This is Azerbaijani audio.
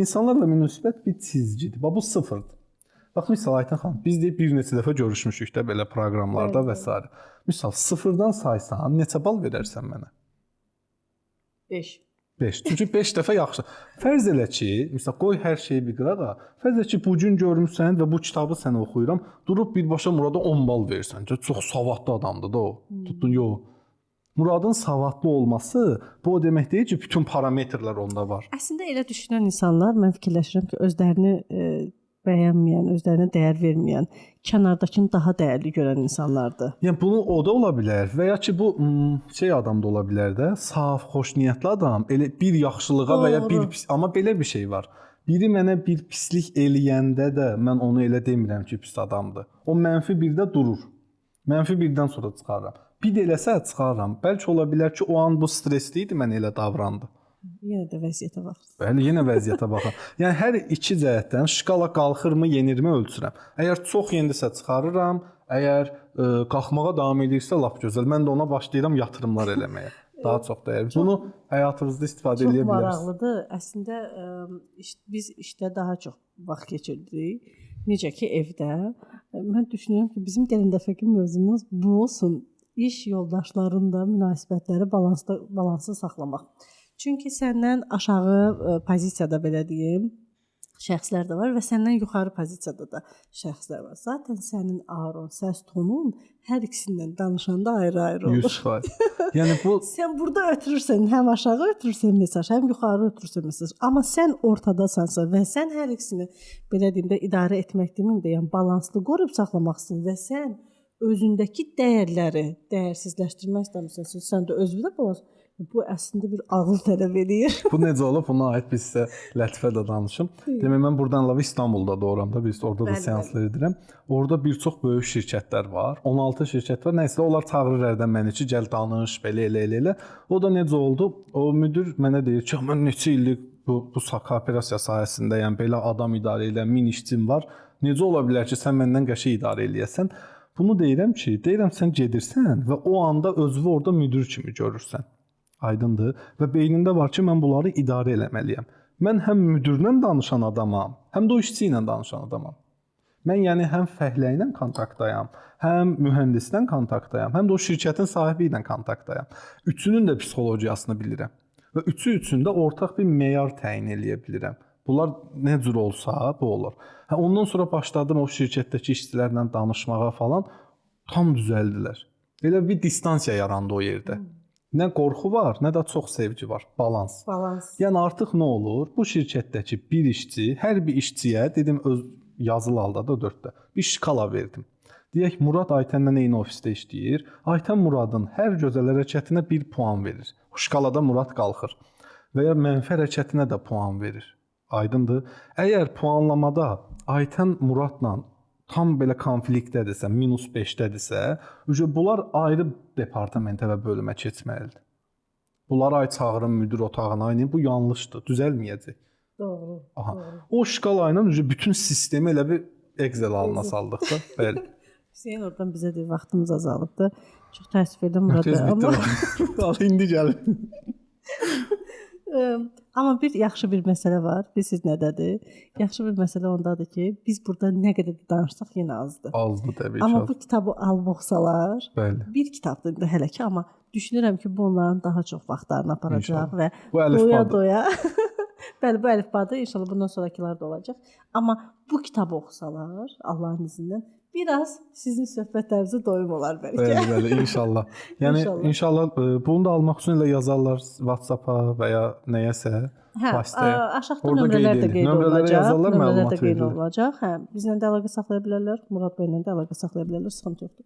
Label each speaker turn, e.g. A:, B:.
A: İnsanlarla münasibət bir çizgidir. Bu sıfırdır. Bax, misal Aytən xanım, biz deyib bir neçə dəfə görüşmüşük də belə proqramlarda və s. Misal, sıfırdan saysan, neçə bal verərsən mənə?
B: 5.
A: 5. Çünki 5 dəfə yaxşı. Fərz elə ki, misal, qoy hər şeyi bir qırağa, fərz elə ki, bugün görmüsən və bu kitabı sənə oxuyuram, durub birbaşa Murada 10 bal verirsən. Çox savadlı adamdır da o. Tutdun, yox. Muradın savadlı olması bu o demək deyil ki, bütün parametrlər onda var.
B: Əslində elə düşünən insanlar, mən fikirləşirəm ki, özlərini bəyənməyən, özlərinə dəyər verməyən, kənardakını daha dəyərli görən insanlardır.
A: Yəni bunu o da ola bilər və ya ki bu şey adam da ola bilər də, saf, xoşniyyətli adam, elə bir yaxşılığa və ya bir pis, amma belə bir şey var. Biri mənə bir pislik eləyəndə də mən onu elə demirəm ki, pis adamdır. O mənfi birdə durur. Mənfi birdən sonra çıxarıram. Bir də eləsə çıxarıram. Bəlkə ola bilər ki, o an bu stresli idi, mən elə davrandı.
B: Yenə də vəziyyətə baxır.
A: Bəli, yenə vəziyyətə baxır. Yəni hər iki cəhətdən şkala qalxırmı, yenirmi ölçürəm. Əgər çox yendisə çıxarıram, əgər qalxmağa davam edirsə lap gözəl. Mən də ona başlayıram yatırımlar eləməyə. Daha çox dəyər. Bunu həyatınızda istifadə edə bilərsiniz.
B: Çox maraqlıdır. Əslində biz işdə daha çox vaxt keçirdirik. Necə ki evdə. Mən düşünürəm ki, bizim gələn dəfəki mövzumuz bu olsun. İş yoldaşlarında münasibətləri balanslı saxlamaq. Çünki səndən aşağı pozisiyada belə deyim, şəxslər də var və səndən yuxarı pozisiyada da şəxslər var. Zaten sənin ağrın, səs tonun hər ikisindən danışanda ayrı-ayrı olur.
A: 100%. Yəni bu
B: sən burada ötürürsən, həm aşağı ötürürsən mesaj, həm yuxarı ötürürsən mesaj. Amma sən ortadasansa və sən hər ikisini belə deyim də idarə etmək deməyim də, yəni balanslı qoruyub saxlamaqsın və sən özündəki dəyərləri dəyərsizləşdirmək istəmirsən, sən də özündə balans. Bu əslində bir ağıl tələb edir.
A: Bu necə olub? Buna aid biz sizə lətifə də danışım. Demək mən burdan əlavə İstanbulda doğuram da, biz orada da seanslar edirəm. Orada bir çox böyük şirkətlər var. 16 şirkət var. Nəysə onlar çağırır hərdən məni ki, gəl danış, belə elə. O da necə oldu? O müdir mənə deyir ki, mən neçə illik bu kooperasiya sahəsindəyəm, belə adam idarə edən 1000 işçim var. Necə ola bilər ki, sən məndən qəşəng idarə eləyəsən? Bunu deyirəm ki, sən gedirsən və o anda özünü orada müdir kimi görürsən. Aydındır və beynində var ki, mən bunları idarə eləməliyəm. Mən həm müdirlə danışan adamam, həm də o işçi ilə danışan adamam. Mən yəni həm fəhlə ilə kontaktdayam, həm mühəndislə kontaktdayam, həm də o şirkətin sahibi ilə kontaktdayam. Üçünün də psixologiyasını bilirəm və üçü üçün də ortaq bir meyar təyin eləyə bilirəm. Bunlar nə cür olsa bu olur. Ondan sonra başladım o şirkətdəki işçilərlə danışmağa falan, tam düzəldilər. Elə bir distansiya yarandı o yerdə. Nə qorxu var, nə də çox sevgi var. Balans. Yəni artıq nə olur? Bu şirkətdəki bir işçi, hər bir işçiyə dedim öz yazılı halda da 4-də bir şkala verdim. Deyək Murad Aytənlə eyni ofisdə işləyir. Aytən Muradın hər gözəl hərəkətinə 1 puan verir. O şkalada Murad qalxır. Və ya mənfi hərəkətinə də puan verir. Aydındır? Əgər puanlamada Aytən Muradla tam belə konfliktdədirsə, -5-dədirsə, bunlar ayrı departamentə və bölümə keçməlidir. Bunlar ay çağırın müdir otağına, bu yanlışdır, düzəlməyəcək.
B: Doğru.
A: Aha. O şkala ilə bütün sistemi elə bir Excel halına saldıq da. Bəli.
B: Hüseyn oradan bizə deyir, vaxtımız azalıb. Çox təəssüf edirəm Murad.
A: Amma indi gəlir.
B: Amma bir yaxşı bir məsələ var. Bilirsiniz nədədir? Yaxşı bir məsələ ondadır ki, biz burada nə qədər danışsaq yenə azdır.
A: Azdır təbii ki.
B: Amma bu kitabı alıb oxusalar, bir kitabdır da hələ ki, amma düşünürəm ki, bu onların daha çox vaxtlarını aparacaq və doya-doya. Bəli, bu əlifbadır. İnşallah bundan sonrakılar da olacaq. Amma bu kitabı oxusalar, Allahın izindən biraz sizin söhbətlərinizə doyum olar bəlkə.
A: Bəli, inşallah. Yəni inşallah bunu da almaq üçün elə yazarlar WhatsApp-a və ya nəyəsə vasitəyə.
B: Aşağıda nömrələr də qeyd olunacaq.
A: Yazarlar, məlumat
B: olacaq. Hə, bizlə də əlaqə saxlaya bilərlər. Murad bəylə də əlaqə saxlaya bilərlər. Sıxıntı yoxdur.